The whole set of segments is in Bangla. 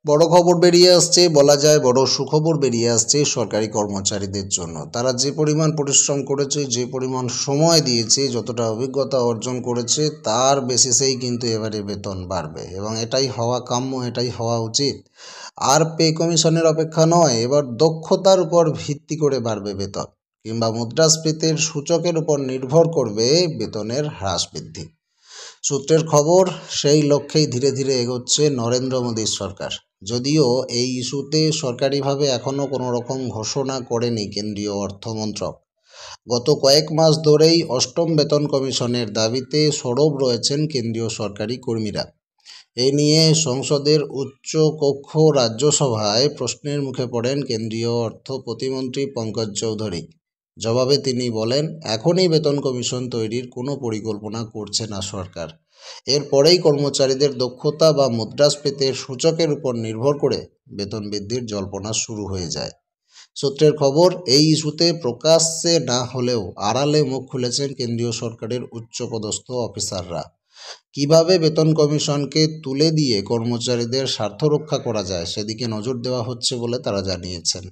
বড় খবর বেরিয়ে আসছে, বলা যায় বড় সুখবর বেরিয়ে আসছে সরকারি কর্মচারীদের জন্য। তারা যে পরিমাণ পরিশ্রম করেছে, যে পরিমাণ সময় দিয়েছে, যতটা অভিজ্ঞতা অর্জন করেছে, তার বেসিসেই কিন্তু এবারে বেতন বাড়বে এবং এটাই হওয়া কাম্য, এটাই হওয়া উচিত। আর পে কমিশনের অপেক্ষা নয়, এবার দক্ষতার উপর ভিত্তি করে বাড়বে বেতন, কিংবা মুদ্রাস্ফীতির সূচকের উপর নির্ভর করবে বেতনের হ্রাস বৃদ্ধি। সূত্রের খবর, সেই লক্ষ্যেই ধীরে ধীরে এগোচ্ছে নরেন্দ্র মোদীর সরকার। যদিও এই ইস্যুতে সরকারিভাবে এখনও কোনো রকম ঘোষণা করেনি কেন্দ্রীয় অর্থমন্ত্রক। গত কয়েক মাস ধরেই অষ্টম বেতন কমিশনের দাবিতে সরব রয়েছেন কেন্দ্রীয় সরকারি কর্মীরা। এই নিয়ে সংসদের উচ্চ কক্ষ রাজ্যসভায় প্রশ্নের মুখে পড়েন কেন্দ্রীয় অর্থ প্রতিমন্ত্রী পঙ্কজ চৌধুরী। জবাবে তিনি বলেন, এখনই বেতন কমিশন তৈরির কোনো পরিকল্পনা করছে না সরকার। এরপরেই কর্মচারীদের দক্ষতা বা মুদ্রাস্ফীতির সূচকের উপর নির্ভর করে বেতন বৃদ্ধির জল্পনা শুরু হয়ে যায়। সূত্রের খবর, এই ইস্যুতে প্রকাশ্যে না হলেও আড়ালে মুখ খুলেছেন কেন্দ্রীয় সরকারের উচ্চপদস্থ অফিসাররা। কিভাবে বেতন কমিশনকে তুলে দিয়ে কর্মচারীদের স্বার্থ রক্ষা করা যায় সেদিকে নজর দেওয়া হচ্ছে বলে তারা জানিয়েছেন।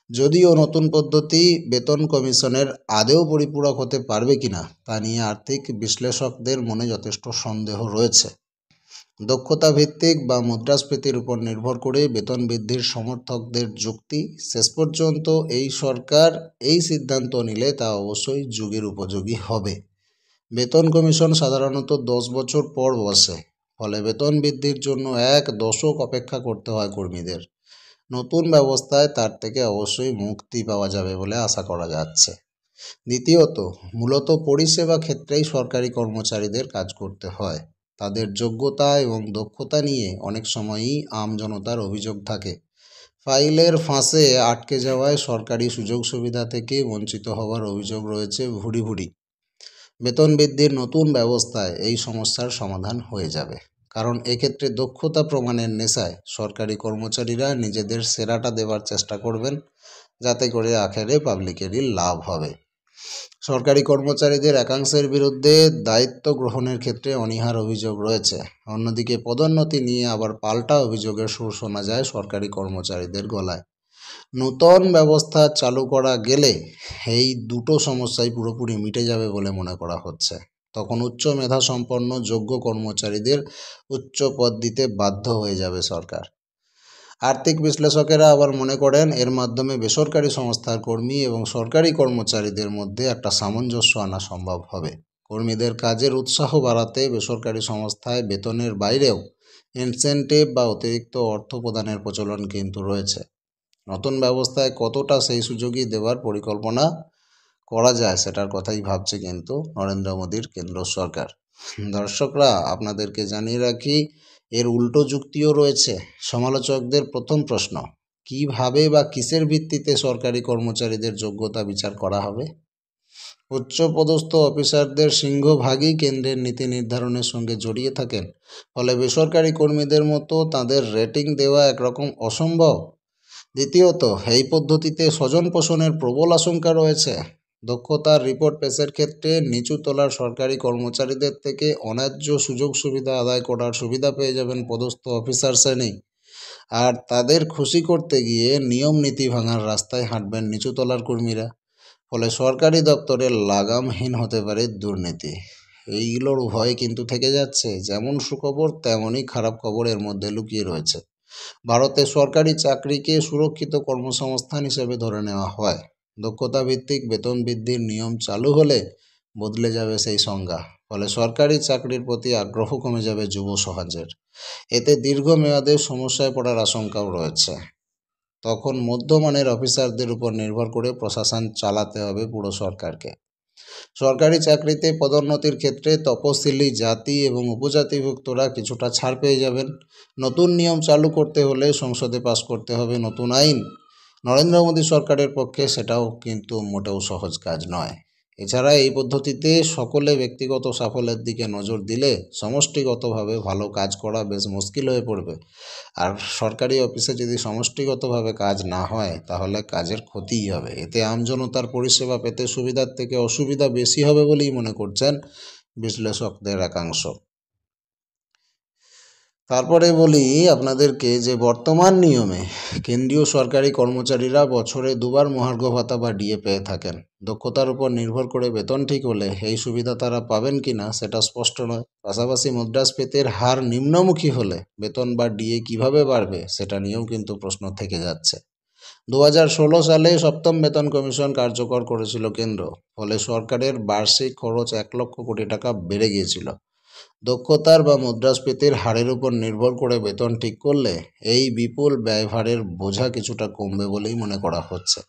যদিও নতুন পদ্ধতি বেতন কমিশনের আদৌ পরিপূরক হতে পারবে কিনা তা নিয়ে আর্থিক বিশ্লেষকদের মনে যথেষ্ট সন্দেহ রয়েছে। দক্ষতা ভিত্তিক বা মুদ্রাস্ফীতির উপর নির্ভর করে বেতন বৃদ্ধির সমর্থকদের যুক্তি, শেষ পর্যন্ত এই সরকার এই সিদ্ধান্ত নিলে তা অবশ্যই যুগের উপযোগী হবে। বেতন কমিশন সাধারণত 10 বছর পর বসে, ফলে বেতন বৃদ্ধির জন্য এক দশক অপেক্ষা করতে হয় কর্মীদের। নতুন ব্যবস্থায় তার থেকে অবশ্যই মুক্তি পাওয়া যাবে বলে আশা করা যাচ্ছে। দ্বিতীয়ত, মূলত পরিষেবা ক্ষেত্রেই সরকারি কর্মচারীদের কাজ করতে হয়। তাদের যোগ্যতা এবং দক্ষতা নিয়ে অনেক সময়ই আমজনতার অভিযোগ থাকে। ফাইলের ফাঁসে আটকে যাওয়ায় সরকারি সুযোগ সুবিধা থেকে বঞ্চিত হওয়ার অভিযোগ রয়েছে ভুরি ভুরি। বেতন বৃদ্ধির নতুন ব্যবস্থায় এই সমস্যার সমাধান হয়ে যাবে, কারণ এক্ষেত্রে দক্ষতা প্রমাণের নেশায় সরকারি কর্মচারীরা নিজেদের সেরাটা দেওয়ার চেষ্টা করবেন, যাতে করে আখেরে পাবলিকেরই লাভ হবে। সরকারি কর্মচারীদের একাংশের বিরুদ্ধে দায়িত্ব গ্রহণের ক্ষেত্রে অনীহার অভিযোগ রয়েছে। অন্যদিকে পদোন্নতি নিয়ে আবার পাল্টা অভিযোগের সুর শোনা যায় সরকারি কর্মচারীদের গলায়। নূতন ব্যবস্থা চালু করা গেলে এই দুটো সমস্যাই পুরোপুরি মিটে যাবে বলে মনে করা হচ্ছে। তখন উচ্চ মেধা সম্পন্ন যোগ্য কর্মচারীদের উচ্চ পদ দিতে বাধ্য হয়ে যাবে সরকার। আর্থিক বিশ্লেষকেরা আবার মনে করেন, এর মাধ্যমে বেসরকারি সংস্থার কর্মী এবং সরকারি কর্মচারীদের মধ্যে একটা সামঞ্জস্য আনা সম্ভব হবে। কর্মীদের কাজের উৎসাহ বাড়াতে বেসরকারি সংস্থায় বেতনের বাইরেও ইনসেনটিভ বা অতিরিক্ত অর্থ প্রদানের প্রচলন কিন্তু রয়েছে। নতুন ব্যবস্থায় কতটা সেই সুযোগই দেওয়ার পরিকল্পনা করা যায় সেটার কথাই ভাবছে কিন্তু নরেন্দ্র মোদীর কেন্দ্র সরকার। দর্শকরা, আপনাদেরকে জানিয়ে রাখি, এর উল্টো যুক্তিও রয়েছে। সমালোচকদের প্রথম প্রশ্ন, কিভাবে বা কিসের ভিত্তিতে সরকারি কর্মচারীদের যোগ্যতা বিচার করা হবে? উচ্চপদস্থ অফিসারদের সিংহভাগই কেন্দ্রের নীতি নির্ধারণের সঙ্গে জড়িয়ে থাকেন, ফলে বেসরকারি কর্মীদের মতো তাদের রেটিং দেওয়া একরকম অসম্ভব। দ্বিতীয়ত, এই পদ্ধতিতে স্বজন পোষণের প্রবল আশঙ্কা রয়েছে। দক্ষতার রিপোর্ট পেশের ক্ষেত্রে নিচু তলার সরকারি কর্মচারীদের থেকে অন্যায্য সুযোগ সুবিধা আদায় করার সুবিধা পেয়ে যাবেন পদস্থ অফিসার শ্রেণী, আর তাদের খুশি করতে গিয়ে নিয়ম নীতি ভাঙার রাস্তায় হাঁটবেন নিচু তলার কর্মীরা। ফলে সরকারি দপ্তরে লাগামহীন হতে পারে দুর্নীতি। এইগুলোর ভয় কিন্তু থেকে যাচ্ছে। যেমন সুখবর তেমনই খারাপ খবর এর মধ্যে লুকিয়ে রয়েছে। ভারতে সরকারি চাকরিকে সুরক্ষিত কর্মসংস্থান হিসেবে ধরে নেওয়া হয়। দক্ষতা ভিত্তিক বেতন বৃদ্ধির নিয়ম চালু হলে বদলে যাবে সেই সংজ্ঞা। ফলে সরকারি চাকরির প্রতি আগ্রহ কমে যাবে যুব সমাজের। এতে দীর্ঘমেয়াদে সমস্যায় পড়ার আশঙ্কাও রয়েছে। তখন মধ্যমানের অফিসারদের উপর নির্ভর করে প্রশাসন চালাতে হবে পুরো সরকারকে। সরকারি চাকরিতে পদোন্নতির ক্ষেত্রে তপশিলি জাতি এবং উপজাতিভুক্তরা কিছুটা ছাড় পেয়ে যাবেন। নতুন নিয়ম চালু করতে হলে সংসদে পাস করতে হবে নতুন আইন। নরেন্দ্র মোদী সরকারের পক্ষে সেটাও কিন্তু মোটেও সহজ কাজ নয়। এছাড়া এই পদ্ধতিতে সকলে ব্যক্তিগত সাফল্যের দিকে নজর দিলে সমষ্টিগতভাবে ভালো কাজ করা বেশ মুশকিল হয়ে পড়বে। আর সরকারি অফিসে যদি সমষ্টিগতভাবে কাজ না হয় তাহলে কাজের ক্ষতিই হবে। এতে আমজনতার পরিষেবা পেতে সুবিধার থেকে অসুবিধা বেশি হবে বলেই মনে করছেন বিশ্লেষকদের একাংশ। তারপরে বলি আপনাদেরকে যে বর্তমান নিয়মে কেন্দ্রীয় সরকারি কর্মচারীরা বছরে দুবার মহার্ঘ ভাতা বা ডিএ পেয়ে থাকেন। দক্ষতার উপর নির্ভর করে বেতন ঠিক হলে এই সুবিধা তারা পাবেন কিনা সেটা স্পষ্ট নয়। পাশাপাশি মুদ্রাস্ফীতির হার নিম্নমুখী হলে বেতন বা ডিএ কিভাবে বাড়বে সেটা নিয়েও কিন্তু প্রশ্ন থেকে যাচ্ছে। 2016 সালে সপ্তম বেতন কমিশন কার্যকর করেছিল কেন্দ্র, ফলে সরকারের বার্ষিক খরচ 1 লক্ষ কোটি টাকা বেড়ে গিয়েছিল। দক্ষতার বা মুদ্রাস্ফীতির হারের উপর নির্ভর করে বেতন ঠিক করলে এই বিপুল ব্যয়ভারের বোঝা কিছুটা কমবে বলেই মনে করা হচ্ছে।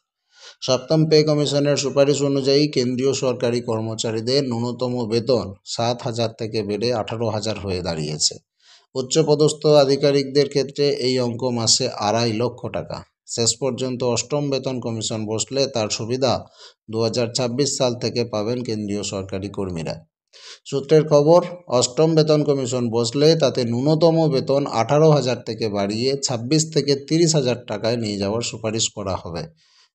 সপ্তম পে কমিশনের সুপারিশ অনুযায়ী কেন্দ্রীয় সরকারি কর্মচারীদের ন্যূনতম বেতন 7,000 থেকে বেড়ে 18,000 হয়ে দাঁড়িয়েছে। উচ্চপদস্থ আধিকারিকদের ক্ষেত্রে এই অঙ্ক মাসে 2.5 লক্ষ টাকা। শেষ পর্যন্ত অষ্টম বেতন কমিশন বসলে তার সুবিধা 2026 সাল থেকে পাবেন কেন্দ্রীয় সরকারি কর্মীরা। সূত্রের খবর, অষ্টম বেতন কমিশন বসলে তাতে ন্যূনতম বেতন 18,000 থেকে বাড়িয়ে 26 থেকে 30,000 টাকায় নিয়ে যাওয়ার সুপারিশ করা হবে।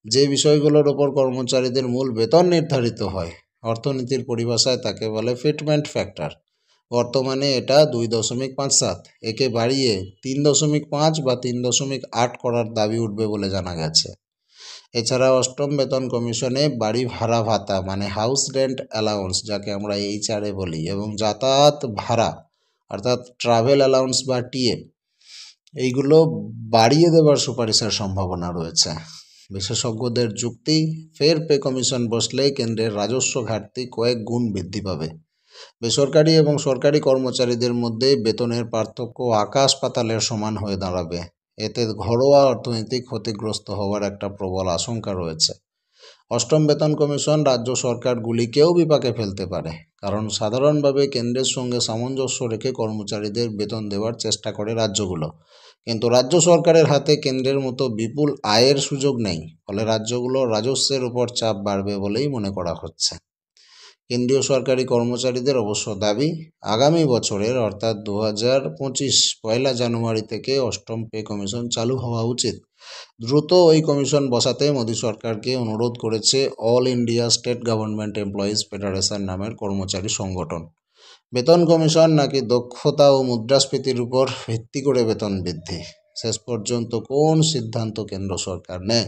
যে বিষয়গুলোর ওপর কর্মচারীদের মূল বেতন নির্ধারিত হয়, অর্থনীতির পরিভাষায় তাকে বলে ফিটমেন্ট ফ্যাক্টর। বর্তমানে এটা 2.57, একে বাড়িয়ে 3.5 বা 3.8 করার দাবি উঠবে বলে জানা গেছে। এছাড়া অষ্টম বেতন কমিশনে বাড়ি ভাড়া ভাতা মানে হাউস রেন্ট অ্যালাউন্স, যাকে আমরা HRA বলি, এবং যাতায়াত ভাড়া অর্থাৎ ট্রাভেল অ্যালাউন্স বা টিএ, এইগুলো বাড়িয়ে দেওয়ার সুপারিশের সম্ভাবনা রয়েছে। বিশেষজ্ঞদের যুক্তি, ফের পে কমিশন বসলে কেন্দ্রের রাজস্ব ঘাটতি কয়েক গুণ বৃদ্ধি পাবে। বেসরকারি এবং সরকারি কর্মচারীদের মধ্যে বেতনের পার্থক্য আকাশ পাতালের সমান হয়ে দাঁড়াবে। এতে ঘরোয়া অর্থনৈতিক ক্ষতিগ্রস্ত হওয়ার একটা প্রবল আশঙ্কা রয়েছে। অষ্টম বেতন কমিশন রাজ্য সরকারগুলিকেও বিপাকে ফেলতে পারে, কারণ সাধারণভাবে কেন্দ্রের সঙ্গে সামঞ্জস্য রেখে কর্মচারীদের বেতন দেওয়ার চেষ্টা করে রাজ্যগুলো, কিন্তু রাজ্য সরকারের হাতে কেন্দ্রের মতো বিপুল আয়ের সুযোগ নেই, ফলে রাজ্যগুলোর রাজস্বের উপর চাপ বাড়বে বলেই মনে করা হচ্ছে। কেন্দ্রীয় সরকারি কর্মচারীদের অবশ্য দাবি, আগামী বছরের অর্থাৎ 2025 পয়লা জানুয়ারি থেকে অষ্টম পে কমিশন চালু হওয়া উচিত। দ্রুত ওই কমিশন বসাতে মোদী সরকারকে অনুরোধ করেছে all India state government employees federation নামের কর্মচারী সংগঠন। বেতন কমিশন নাকি দক্ষতা ও মুদ্রাস্ফীতির উপর ভিত্তি করে বেতন বৃদ্ধি, শেষ পর্যন্ত কোন সিদ্ধান্ত কেন্দ্র সরকার নেয়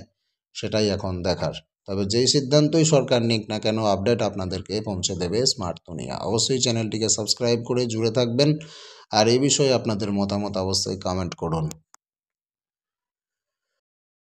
সেটাই এখন দেখার। তবে যেই সিদ্ধান্তই সরকার নিক না কেন, আপডেট আপনাদেরকে পৌঁছে দেবে স্মার্ট দুনিয়া। অবশ্যই চ্যানেলটিকে সাবস্ক্রাইব করে জুড়ে থাকবেন, আর এই বিষয়ে আপনাদের মতামত অবশ্যই কমেন্ট করুন।